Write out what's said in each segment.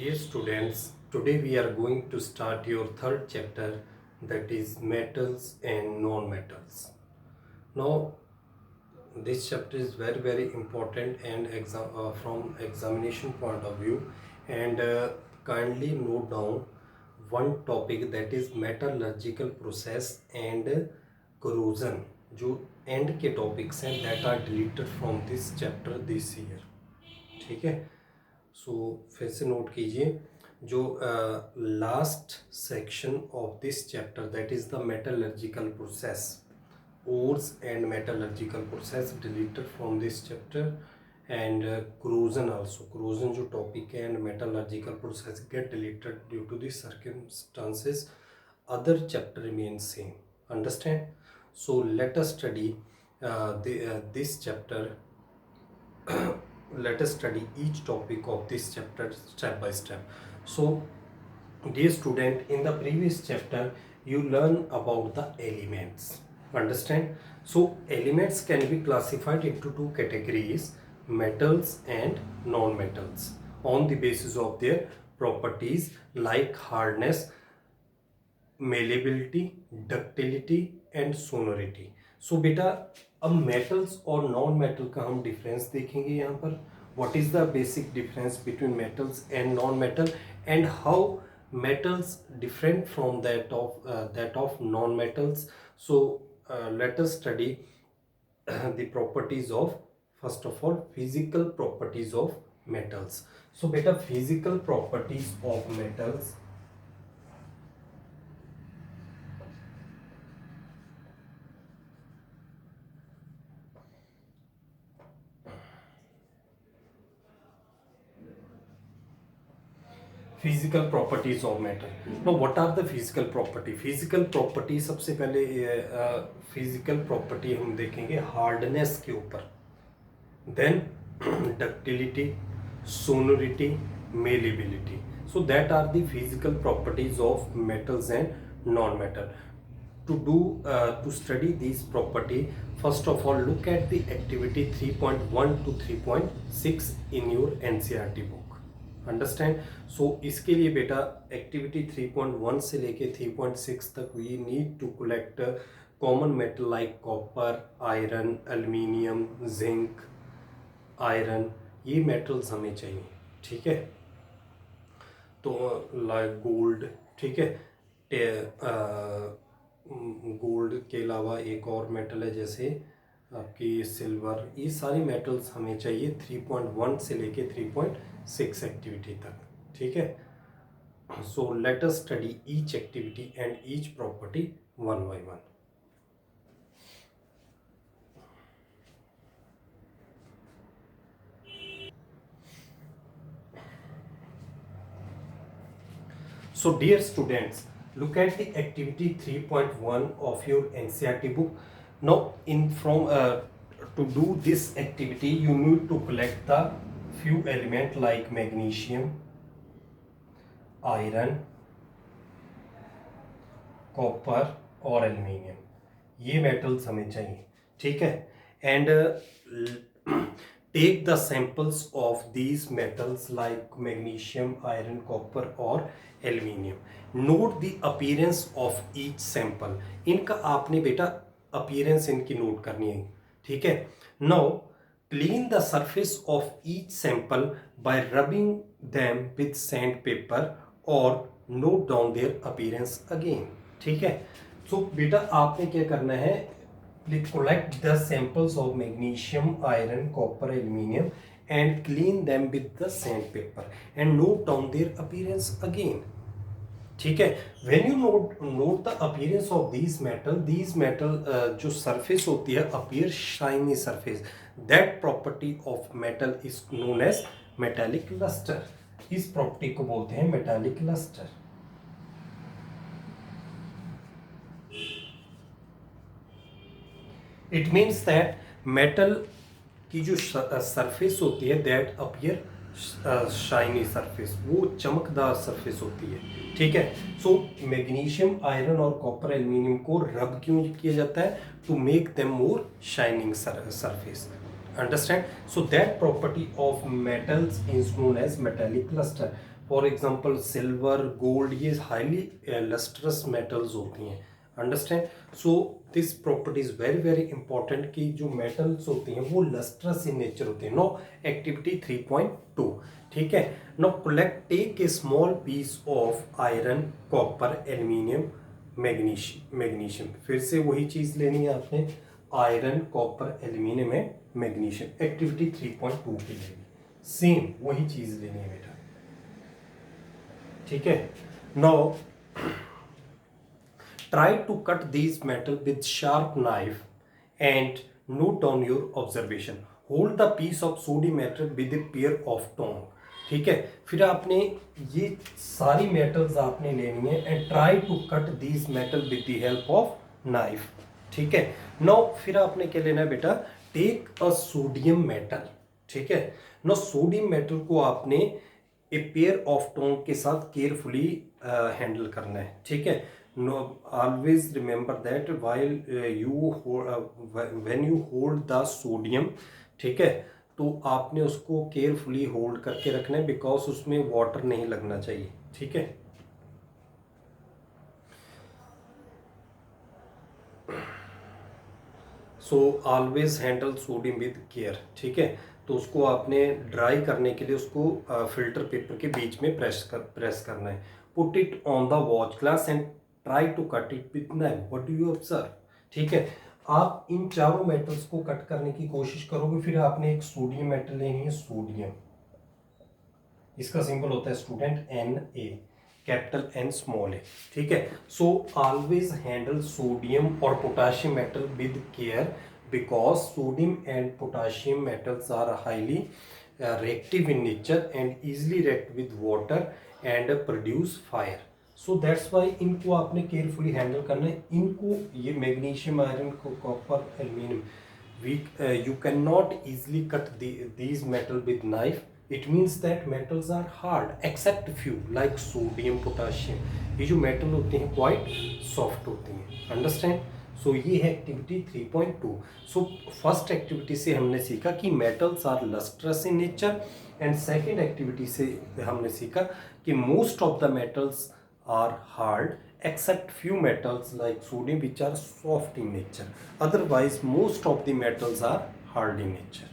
Dear students, today we are going to start your third chapter, that is metals and non-metals. Now this chapter is very important and from examination point of view, and kindly note down one topic, that is metallurgical process and corrosion, जो end के topics हैं that are deleted from this chapter this year. ठीक है, सो फिर से note कीजिए जो last section of this chapter, that is the metallurgical process, ores and metallurgical process deleted from this chapter, and corrosion also. Corrosion जो topic है and metallurgical process get deleted due to the circumstances. Other chapter remains same. Understand? So let us study this chapter. Let us study each topic of this chapter step by step. So dear student, in the previous chapter you learn about the elements. Understand? So elements can be classified into two categories, metals and non-metals, on the basis of their properties like hardness, malleability, ductility and sonority. So बेटा अब metals और non metal का हम difference देखेंगे यहाँ पर. What is the basic difference between metals and non metal, and how metals different from that of non-metals. So let us study the properties of, first of all, physical properties of metals. So beta, physical properties of metals. Physical properties of metal. No, what are the physical property? Physical property, सबसे पहले physical property हम देखेंगे hardness के ऊपर, then ductility, sonority, malleability. So that are the physical properties of metals and non metal. To study these property, first of all look at the activity 3.1 to 3.6 in your NCERT book. Understand? So इसके लिए बेटा activity 3.1 से लेके 3.6 तक we need to collect common metal like copper, iron, aluminium, zinc, iron. ये metals हमें चाहिए. ठीक है, तो लाइक गोल्ड. ठीक है, गोल्ड के अलावा एक और मेटल है जैसे आपकी सिल्वर. ये सारी मेटल्स हमें चाहिए 3.1 से लेके 3.6 एक्टिविटी तक. ठीक है, so let us study each activity and each property one by one. So dear students, look at the activity 3.1 of your NCERT book. Now to do this activity you need to collect the few elements like magnesium, iron, copper और aluminium. ये metals हमें चाहिए. ठीक है, and take the samples of these metals like magnesium, iron, copper और aluminium. Note the appearance of each sample. इनका आपने बेटा appearance इनकी नोट करनी है. ठीक है, now clean the surface of each sample by rubbing them with sandpaper or note down their appearance again. ठीक है, so बेटा आपने क्या करना है, collect the samples of magnesium, iron, copper, aluminium and clean them with the sandpaper and note down their appearance again. ठीक है, when you note the appearance of these metal जो surface होती है appear shiny surface. That property of metal is known as metallic luster. इस property को बोलते हैं metallic luster. It means that metal की जो surface होती है that appear शाइनी सरफेस, वो चमकदार सरफेस होती है. ठीक है, सो मैग्नीशियम, आयरन और कॉपर, एल्यूमिनियम को रब क्यों किया जाता है? To make them more shining surface. Understand? So that property of metals is known as metallic lustre. For example silver, gold, ये हाईली लस्ट्रस मेटल्स होती हैं। Understand? So this property is very very important कि जो metals होती हैं वो lustrous in nature होते हैं। नो एक्टिविटी 3.2, ठीक है। No collect, take a small piece of iron, copper, aluminium, magnesium. फिर से वही चीज लेनी है आपने, iron, copper, aluminium and magnesium. Activity 3.2 की लेनी, सेम वही चीज लेनी है बेटा, ठीक है। Now try to cut these metal with sharp knife and note down your observation. Hold the piece of sodium metal with a pair of tongs. ठीक है, फिर आपने ये सारी मेटल्स आपने लेनी है and try to cut these metal with the help of knife. ठीक है, नाउ फिर आपने क्या लेना है बेटा, टेक अ सोडियम मेटल। ठीक है, नाउ सोडियम मेटल को आपने ए पेयर ऑफ टोंग के साथ केयरफुली हैंडल करना है। ठीक है, know always remember that while you when you hold the sodium, ठीक है, तो आपने उसको केयरफुली होल्ड करके रखना है बिकॉज उसमें वाटर नहीं लगना चाहिए। ठीक है, so always handle sodium with care. ठीक है, तो उसको आपने ड्राई करने के लिए उसको फिल्टर पेपर के बीच में प्रेस करना है। Put it on the watch glass and try to cut it with knife. What do you observe? ठीक है, आप इन चारों मेटल्स को कट करने की कोशिश करोगे। फिर आपने एक सोडियम मेटल लेनी है, सोडियम, इसका सिंबल होता है student Na, capital N small a. ठीक है, सो ऑलवेज हैंडल सोडियम और potassium metal with care because sodium and potassium metals are highly reactive in nature and easily react with water and produce fire. So that's why इनको आपने carefully handle करना है। इनको, ये magnesium, iron, copper, aluminium, we you cannot easily cut these metal with knife. It means that metals are hard except few like sodium, potassium. ये जो metal होते हैं क्वाइट सॉफ्ट होते हैं। अंडरस्टैंड? सो ये है एक्टिविटी 3.2। सो फर्स्ट एक्टिविटी से हमने सीखा कि metals are lustrous in nature and second activity से हमने सीखा कि most of the metals are hard except few metals like sodium which are soft in nature. Otherwise most of the metals are hard in nature.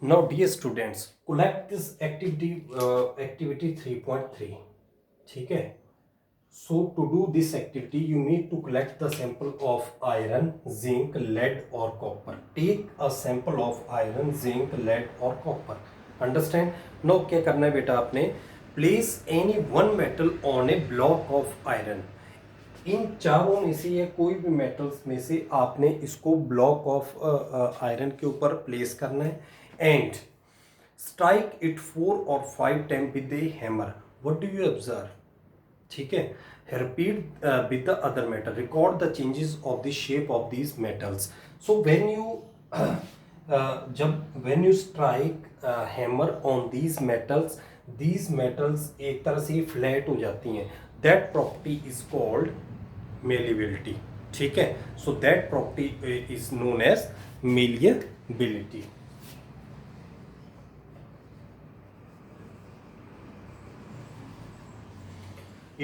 Now dear students, collect this activity 3.3. ठीक है, so to do this activity you need to collect the sample of iron, zinc, lead or copper. Take a sample of iron, zinc, lead or copper. Understand? Now क्या करना है बेटा आपने, place any one metal on a block of iron. इन चारों में से या कोई भी मेटल्स में से आपने इसको ब्लॉक ऑफ आयरन के ऊपर प्लेस करना है and strike it 4 or 5 time with a hammer. What do you observe? ठीक है, repeat with the other metal, record the changes of the shape of these metals. So when you when you strike hammer on these metals एक तरह से flat हो जाती हैं। That property is called malleability. ठीक है, so that property is known as malleability.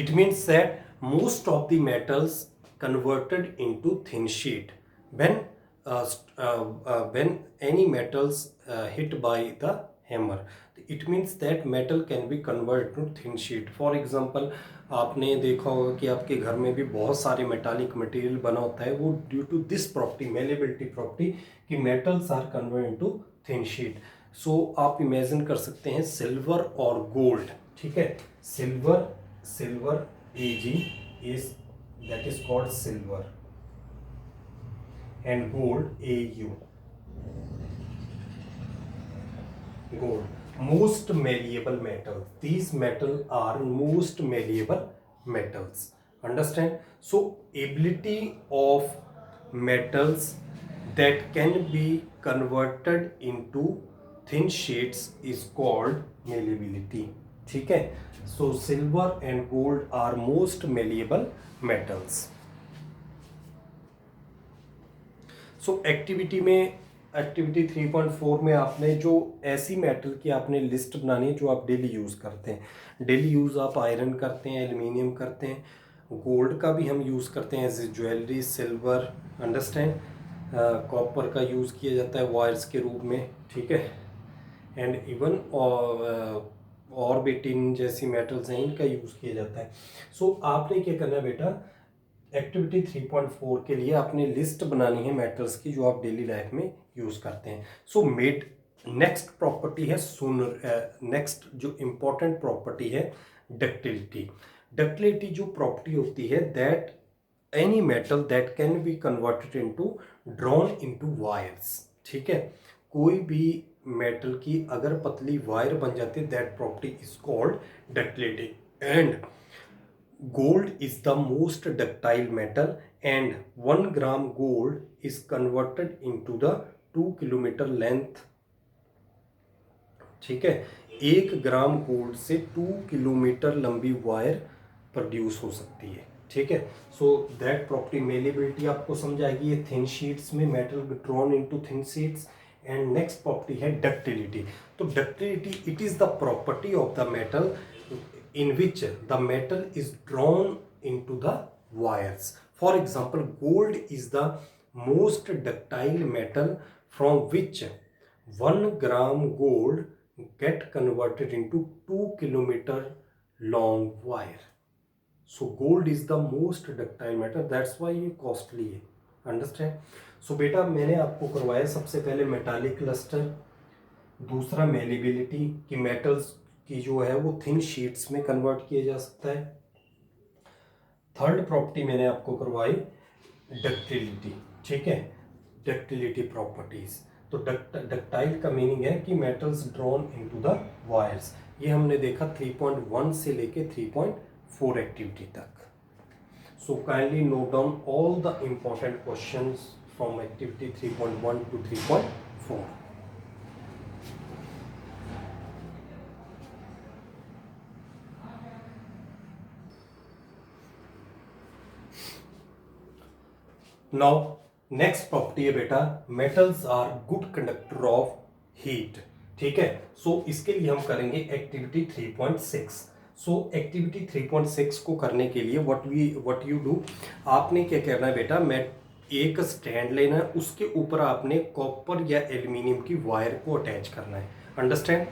It means that most of the metals converted into thin sheet when any metals hit by the hammer. It means that metal can be converted to thin sheet. For example, आपने देखा होगा कि आपके घर में भी बहुत सारे मेटालिक मटेरियल बना होता है, वो due to this property, malleability property, कि metals are convert into thin sheet. So आप इमेजिन कर सकते हैं सिल्वर और गोल्ड। ठीक है, silver Ag is, that is called silver, and gold Au, gold most malleable metal. These metals are most malleable metals. Understand? So ability of metals that can be converted into thin sheets is called malleability. ठीक है। So silver and gold are most malleable metals. So activity 3.4 में आपने जो ऐसी metal की आपने list बनानी है जो आप डेली यूज़ करते हैं। डेली यूज़ आप आयरन करते हैं, एल्युमिनियम करते हैं, गोल्ड का भी हम यूज़ करते हैं as a jewellery, silver, understand, copper का यूज़ किया जाता है वायर्स के रूप में, ठीक है। एंड इवन और भी टिन जैसी मेटल्स हैं, इनका यूज़ किया जाता है। सो आपने क्या करना है बेटा, एक्टिविटी 3.4 के लिए आपने लिस्ट बनानी है मेटल्स की जो आप डेली लाइफ में यूज़ करते हैं। सो नेक्स्ट प्रॉपर्टी है नेक्स्ट जो इम्पोर्टेंट प्रॉपर्टी है डक्टिलिटी। डक्टिलिटी जो प्रॉपर्टी होती है that any metal that can be converted into drawn into wires, ठीक है। कोई भी मेटल की अगर पतली वायर बन जाती है that property is called ductility. And gold is the most ductile metal and 1 gram gold is converted into the 2 kilometer length, ठीक है। 1 ग्राम गोल्ड से 2 किलोमीटर लंबी वायर प्रोड्यूस हो सकती है, ठीक है। सो दैट प्रॉपर्टी मेलेबिलिटी आपको समझाएगी ये थिन शीट्स में metal drawn into thin sheets. And next property है डक्टिलिटी। तो ductility it is the property of the metal in which the metal is drawn into the wires. For example, gold is the most ductile metal from which 1 gram gold get converted into 2 kilometer long wire. So gold is the most ductile metal, that's why ये costly है, understand? So बेटा मैंने आपको करवाया सबसे पहले metallic cluster, दूसरा malleability कि मेटल्स की जो है वो थिन शीट्स में कन्वर्ट किया जा सकता है, थर्ड प्रॉपर्टी मैंने आपको करवाई डक्टिलिटी, ठीक है, डक्टिलिटी प्रॉपर्टीज। तो डक्टाइल का मीनिंग है कि metals drawn into the wires. ये हमने देखा 3.1 से लेके 3.4 एक्टिविटी तक। So kindly note down all the important questions from activity 3.1 to 3.4. Now next property है बेटा metals are good conductor of heat, ठीक है। सो इसके लिए हम करेंगे एक्टिविटी 3.6। सो एक्टिविटी 3.6 को करने के लिए व्हाट यू डू, आपने क्या करना है बेटा, मैं एक स्टैंड लेना है, उसके ऊपर आपने कॉपर या एल्युमिनियम की वायर को अटैच करना है, अंडरस्टैंड।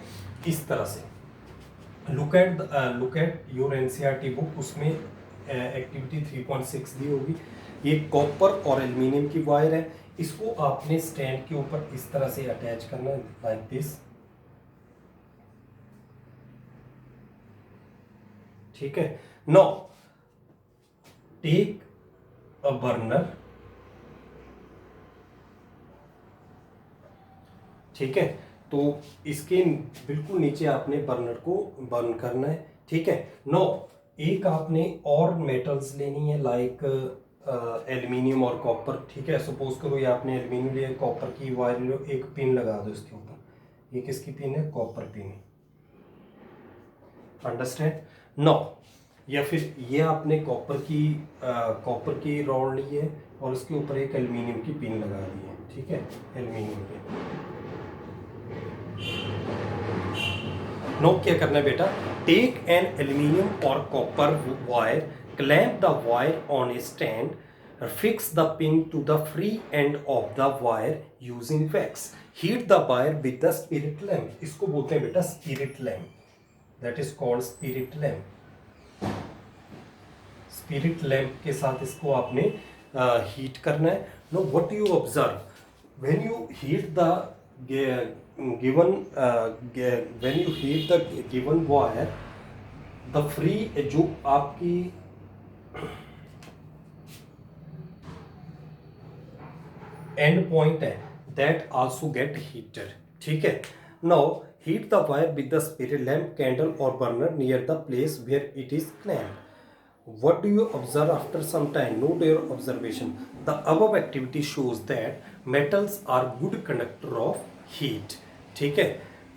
इस तरह से look at your NCERT book, उसमें एक्टिविटी 3.6 दी होगी। ये कॉपर और एल्युमिनियम की वायर है, इसको आपने स्टैंड के ऊपर इस तरह से अटैच करना है लाइक दिस, ठीक है। नाउ टेक अ बर्नर, ठीक है। तो इसके बिल्कुल नीचे आपने बर्नर को बर्न करना है, ठीक है। नाउ एक आपने और मेटल्स लेनी है लाइक एल्युमिनियम और कॉपर, ठीक है। सपोज करो ये आपने एल्युमिनियम लिया, कॉपर की वायर लो, एक पिन लगा दो इसके ऊपर, ये किसकी पिन है, कॉपर पिन, अंडरस्टैंड। नो या फिर ये आपने कॉपर की रॉड ली है और उसके ऊपर एक एल्युमिनियम की पिन लगा दी है, ठीक है, एल्युमिनियम की। नो क्या करना है बेटा, टेक एन एल्युमिनियम और copper wire, clamp the wire on a stand, fix the pin to the free end of the wire using wax, heat the wire with the spirit lamp, इसको बोलते हैं बेटा spirit lamp, that is called spirit lamp। spirit lamp के साथ इसको आपने heat करना है। now what do you observe when you heat the given wire, the free जो आपकी एंड पॉइंट है दैट आल्सो गेट हीटेड, ठीक है। Now heat the wire with the spirit lamp, candle और burner near the place where it is clamped. What do you observe after some time? Note your observation. The above activity shows that metals are good conductor of heat, ठीक है,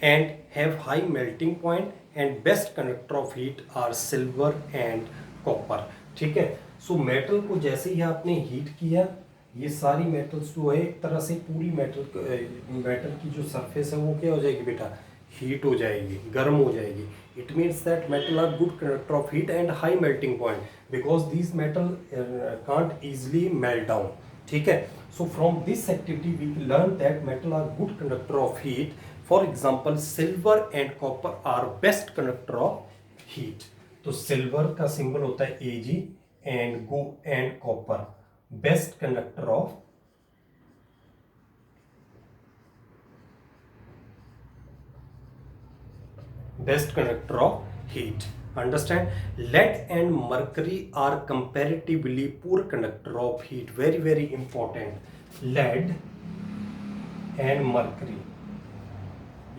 and have high melting point and best conductor of heat are silver and copper. ठीक है, so metal को जैसे ही आपने heat किया, ये सारी मेटल्स जो है एक तरह से पूरी मेटल की जो सरफेस है वो क्या हो जाएगी बेटा, हीट हो जाएगी, गर्म हो जाएगी। It means that metal are good conductor of heat and high melting point because this metal can't easily melt down. ठीक है, so from this activity we learn that metal are good conductor of heat. For example silver and copper are best conductor of heat. तो silver का symbol होता है Ag and copper best conductor of heat. Understand? Lead and mercury are comparatively poor conductor of heat. Very very important. Lead and mercury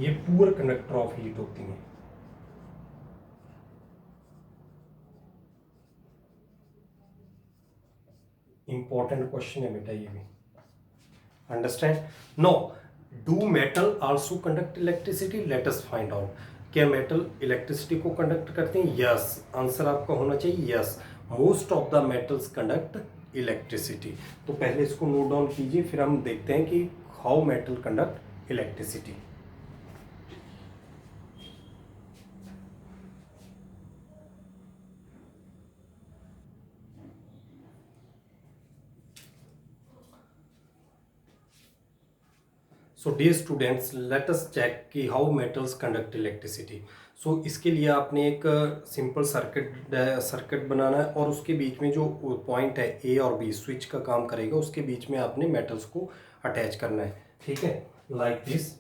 ये poor conductor of heat होती हैं। Important question है बेटा ये भी। Understand? No. Do metal also conduct electricity? Let us find out. क्या metal electricity को conduct करते हैं? यस, आंसर आपका होना चाहिए yes. Most of the metals conduct electricity. तो पहले इसको नोट डाउन कीजिए, फिर हम देखते हैं कि how metal conduct electricity. So dear students, let us check कि how metals conduct electricity. So इसके लिए आपने एक सिंपल सर्किट बनाना है और उसके बीच में जो पॉइंट है ए और बी स्विच का काम करेगा, उसके बीच में आपने मेटल्स को अटैच करना है। ठीक है, लाइक दिस।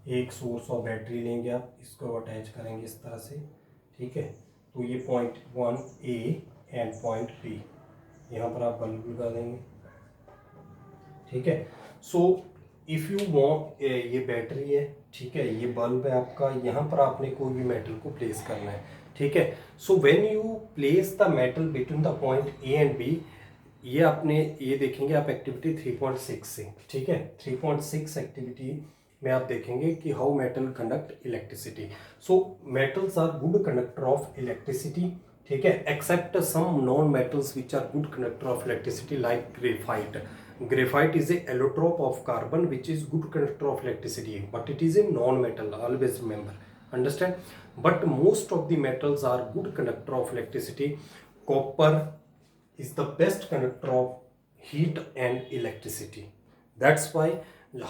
एक सोर्स और बैटरी लेंगे आप, इसको अटैच करेंगे इस तरह से। ठीक है, तो ये point 1 A and point B, यहाँ पर आप बल्ब लगा देंगे। ठीक है, सो इफ़ यू वांट, ये बैटरी है, ठीक है, ये बल्ब है आपका, यहाँ पर आपने कोई भी मेटल को प्लेस करना है। ठीक है, so when you place the metal between the point A and B, ये आपने ये देखेंगे आप एक्टिविटी 3.6 से। ठीक है, 3.6 एक्टिविटी में आप देखेंगे कि how metal conduct electricity. So metals are good conductor of electricity. ठीक है, except some non metals which are good conductor of electricity like graphite. Graphite is a allotrope of carbon which is good conductor of electricity, but it is a non-metal, always remember. Understand? But most of the metals are good conductor of electricity. Copper is the best conductor of heat and electricity. That's why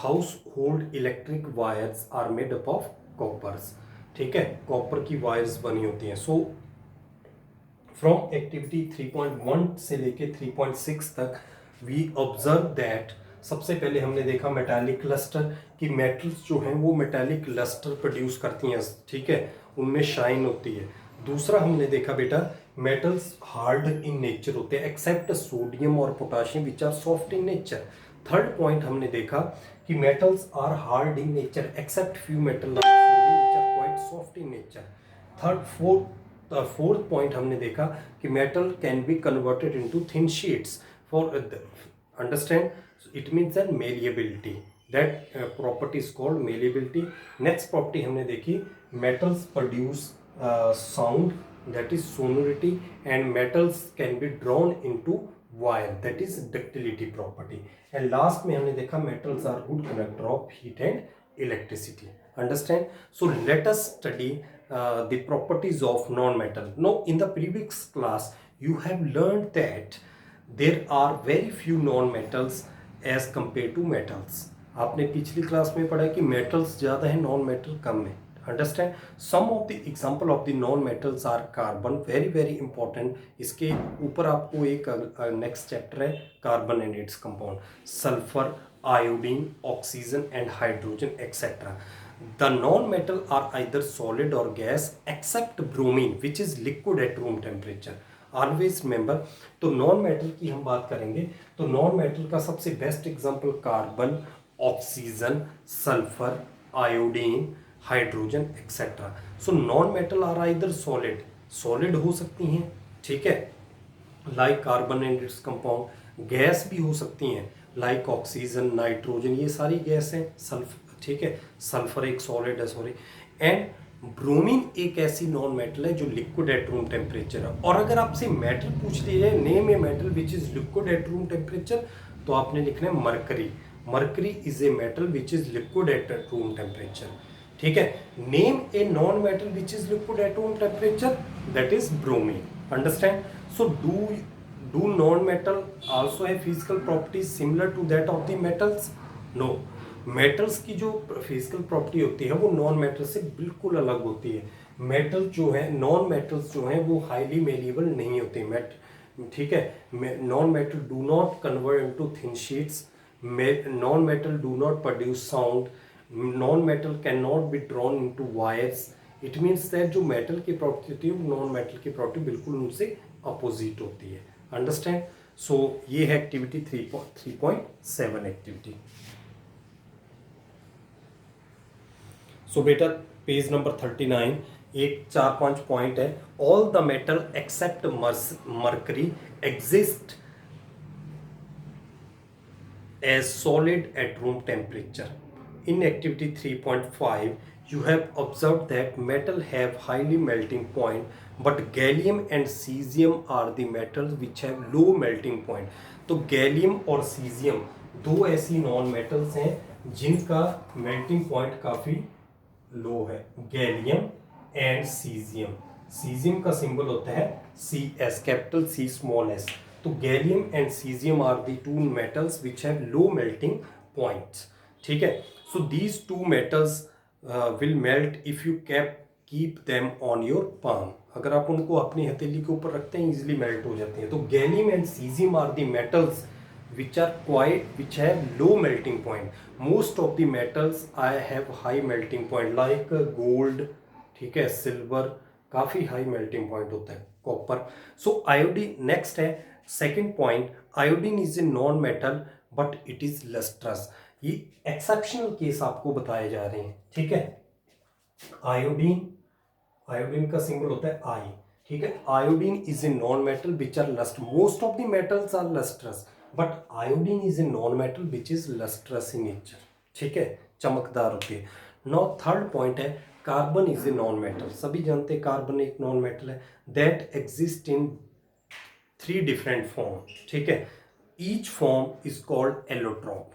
household electric wires are made up of coppers. ठीक है, copper की wires बनी होती हैं। So from activity 3.1 से लेके 3.6 तक we observe that सबसे पहले हमने देखा मेटालिक लस्टर कि मेटल्स जो हैं वो मेटालिक लस्टर प्रोड्यूस करती हैं। ठीक है, उनमें शाइन होती है। दूसरा हमने देखा बेटा मेटल्स हार्ड इन नेचर होते हैं एक्सेप्ट सोडियम और potassium which are soft in nature. Third point हमने देखा कि metals are hard in nature except few metal which are quite soft in nature. Fourth point हमने देखा कि metal can be converted into thin sheets for understand it means that malleability, that property is called malleability. Next property हमने देखी metals produce sound, that is sonority, and metals can be drawn into wire, that is ductility property. And last में हमने देखा metals are good conductor of heat and electricity. Understand? So let us study the properties of non-metal. Now in the previous class you have learned that there are very few non-metals as compared to metals. आपने पिछली class में पढ़ा कि metals ज़्यादा है, non-metal कम है। Understand? Some of the example of the non-metals are carbon, very very important. इसके ऊपर आपको एक next chapter है carbon and its compound, sulfur, iodine, oxygen and hydrogen etc. The non-metal are either solid or gas except bromine which is liquid at room temperature. Always remember. तो non metal की हम बात करेंगे तो non metal का सबसे best example carbon, oxygen, sulphur, iodine, hydrogen etcetera. So non metal are either solid हो सकती हैं, ठीक है, like carbon and its compound, gas भी हो सकती हैं, लाइक ऑक्सीजन, नाइट्रोजन, ये सारी गैस हैं। ठीक है, सल्फर एक सॉलिड है, सॉरी। एंड ब्रोमीन एक ऐसी नॉन मेटल है जो लिक्विड एट रूम टेम्परेचर है। और अगर आपसे मेटल पूछ लिया जाए, name a metal which is liquid at room temperature, तो आपने लिखना है mercury. Mercury is a metal which is liquid at room temperature. ठीक है, name A non metal which is liquid at room temperature, that is bromine. Understand? So do non-metal also have physical properties similar to that of the metals? No. Metals की जो physical property होती है वो non metal से बिल्कुल अलग होती है। मेटल जो है, नॉन मेटल्स जो हैं वो हाईली मेलिएबल नहीं होते। ठीक है, non metal do not convert into thin sheets, non metal do not produce sound, non metal can not be drawn into wires. It means that जो मेटल की प्रॉपर्टी होती है वो नॉन मेटल की प्रॉपर्टी बिल्कुल उनसे अपोजिट होती है। अंडरस्टैंड? सो ये है एक्टिविटी 3.7 एक्टिविटी। सो बेटा पेज नंबर 39, एक 4-5 पॉइंट है। All the metal except mercury exist as solid at room temperature. In activity 3.5, you have observed that metal have highly melting point, but gallium and cesium are the metals which have low melting point. तो gallium और caesium दो ऐसी non metals हैं जिनका melting point काफ़ी low है। Gallium and caesium, caesium का symbol होता है CS, capital C small s। तो gallium and caesium are the two metals which have low melting points. ठीक है, so these two metals will melt if you keep them on your palm. अगर आप उनको अपनी हथेली के ऊपर रखते हैं इजिली मेल्ट हो जाते हैं। तो gallium and caesium are the metals which have low melting point. Most of the metals I have high melting point like gold, ठीक है, सिल्वर काफ़ी हाई मेल्टिंग पॉइंट होता है, कॉपर। सो आयोडीन नेक्स्ट है, second point, iodine is a non metal but it is lustrous. ये exceptional case आपको बताए जा रहे हैं। ठीक है, आयोडीन का सिंबल होता है आई। ठीक है, iodine is a non metal which are lust, most of the metals are lustrous but iodine is a non metal which is lustrous in nature. ठीक है, चमकदार होती है। नाउ थर्ड पॉइंट है, carbon is a non metal. सभी जानते हैं carbon एक नॉन मेटल है that exist in 3 different form. ठीक है, each form is called allotrope.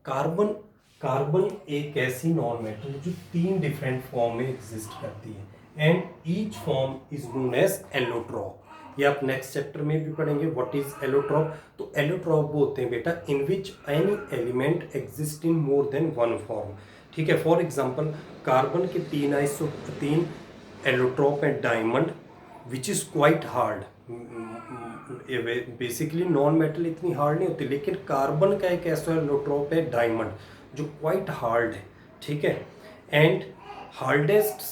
Carbon एक ऐसी नॉन मेटल जो 3 डिफरेंट फॉर्म में एग्जिस्ट करती है and each form is known as allotrope. ये आप नेक्स्ट चैप्टर में भी पढ़ेंगे व्हाट इज एलोट्रॉप। तो एलोट्रॉप वो होते हैं बेटा in which any element exist in more than one form. ठीक है, फॉर एग्जांपल कार्बन के 3 allotrope and diamond which is quite hard. Basically non metal इतनी हार्ड नहीं होती, लेकिन कार्बन का एक ऐसा एलोट्रॉप है डायमंड जो क्वाइट हार्ड है। ठीक है, and hardest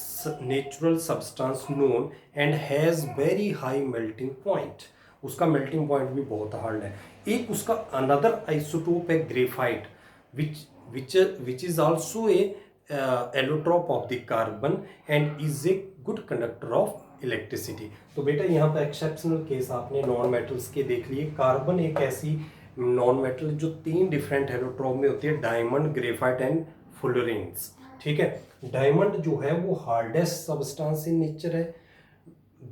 natural substance known and has very high melting point. उसका मेल्टिंग पॉइंट भी बहुत हार्ड है। एक उसका अनदर आइसोटोप है graphite which is also a allotrope of the carbon and is a good conductor of electricity. तो बेटा यहाँ पर एक्सेप्शनल केस आपने नॉन मेटल्स के देख लिए। कार्बन एक ऐसी नॉन मेटल जो 3 डिफरेंट एलोट्रॉप में होती है, डायमंड, ग्रेफाइट एंड फुलरेंस। ठीक है, डायमंड जो है वो हार्डेस्ट सब्सटेंस इन नेचर है,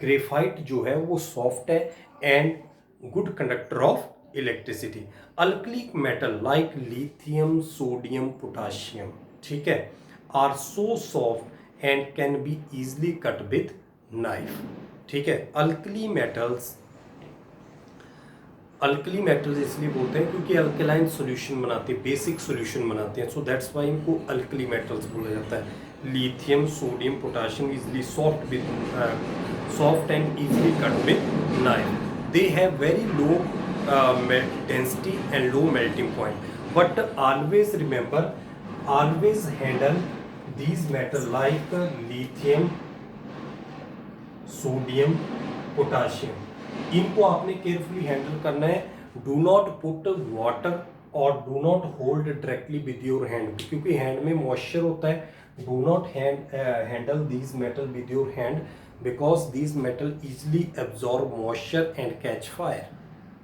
ग्रेफाइट जो है वो सॉफ्ट है and good conductor of electricity. Alkalic metal like lithium, sodium, potassium, ठीक है, are so soft and can be easily cut with knife. ठीक है, अल्कली मेटल्स इसलिए बोलते हैं क्योंकि अल्कलाइन सॉल्यूशन बनाते हैं, बेसिक सॉल्यूशन बनाते हैं, सो दैट्स वाई इनको अल्कली मेटल्स बोला जाता है। Lithium, sodium, potassium easily soft and easily cut with knife. They have very low density and low melting point, but always remember, always handle these metal like lithium, sodium, potassium। इनको आपने carefully handle करना है। Do not put water और do not hold directly with your hand, क्योंकि hand में moisture होता है। Do not handle these metal with your hand because these metal easily absorb moisture and catch fire.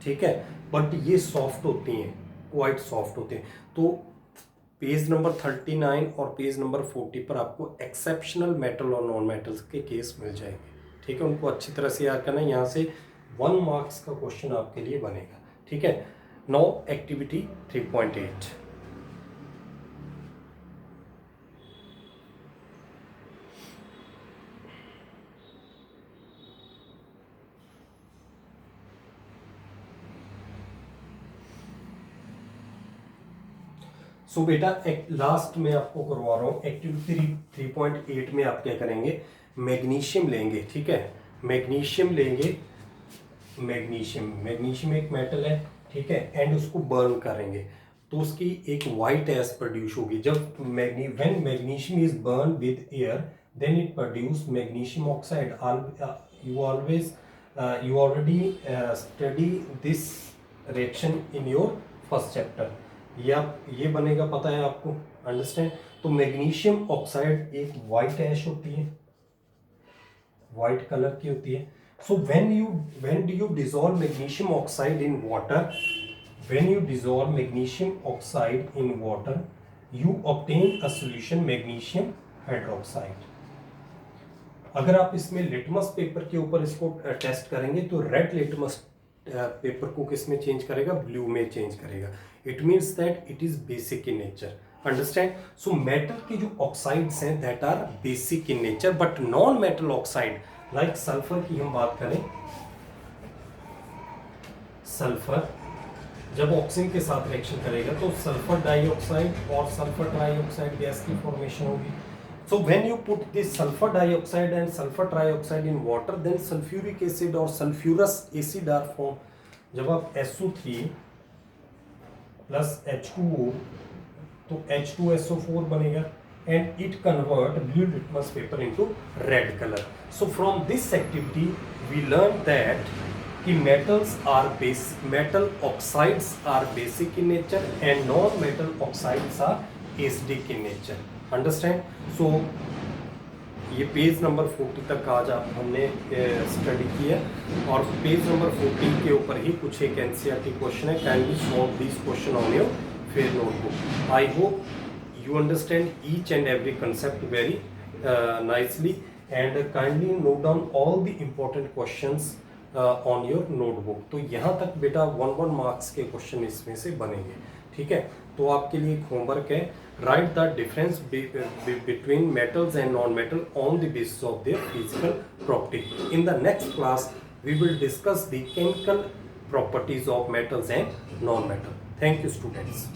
ठीक है, but ये soft होती हैं, क्वाइट सॉफ्ट होते हैं। तो पेज नंबर 39 और पेज नंबर 40 पर आपको एक्सेप्शनल मेटल और नॉन मेटल्स के केस मिल जाएंगे, ठीक है। उनको अच्छी तरह से याद करना, यहाँ से 1 मार्क्स का क्वेश्चन आपके लिए बनेगा, ठीक है। Now activity 3.8। सो बेटा एक लास्ट में आपको करवा रहा हूँ एक्टिविटी 3.8 में आप क्या करेंगे, मैग्नीशियम लेंगे, ठीक है। मैग्नीशियम लेंगे, मैग्नीशियम एक मेटल है, ठीक है, एंड उसको बर्न करेंगे तो उसकी एक वाइट एस प्रोड्यूस होगी। जब when magnesium is burn with air then it produce magnesium oxide. You already study this reaction in your first chapter. ये बनेगा, पता है आपको, अंडरस्टैंड। तो मैग्नीशियम ऑक्साइड एक वाइट ऐश होती है, वाइट कलर की होती है। सो when do you dissolve magnesium oxide in water, when you dissolve magnesium oxide in water you obtain a solution magnesium hydroxide। अगर आप इसमें लिटमस पेपर के ऊपर इसको टेस्ट करेंगे तो रेड लिटमस पेपर को किस में चेंज करेगा, ब्लू में चेंज करेगा। It means that it is basic in nature, understand. So metal के जो ऑक्साइड्स हैं that are basic in nature, but non metal oxide like sulphur की हम बात करें, सल्फर जब ऑक्सीजन के साथ रिएक्शन करेगा तो सल्फर डाइऑक्साइड और सल्फर ट्राइऑक्साइड गैस की फॉर्मेशन होगी। So when you put this sulfur dioxide and sulfur trioxide in water, then sulfuric acid or sulfurous acid are formed। जब आप SO3 plus H2O तो H2SO4 बनेगा and it convert blue litmus paper into red color। So from this activity we learned that कि metals are basic, metal oxides are basic in nature and non-metal oxides are acidic in nature, understand. So ये page number 40 तक आज हमने study किया और page number 40 के ऊपर ही कुछ एक एनसीईआरटी क्वेश्चन है। Kindly solve this question on your fair notebook. I hope you understand each and every concept very nicely and kindly note down all the important questions on your notebook। तो यहाँ तक बेटा 1 marks के question इसमें से बनेंगे, ठीक है। तो आपके लिए एक होमवर्क है, write the difference between metals and non metal on the basis of their physical property. In the next class we will discuss the chemical properties of metals and non metal. Thank you students.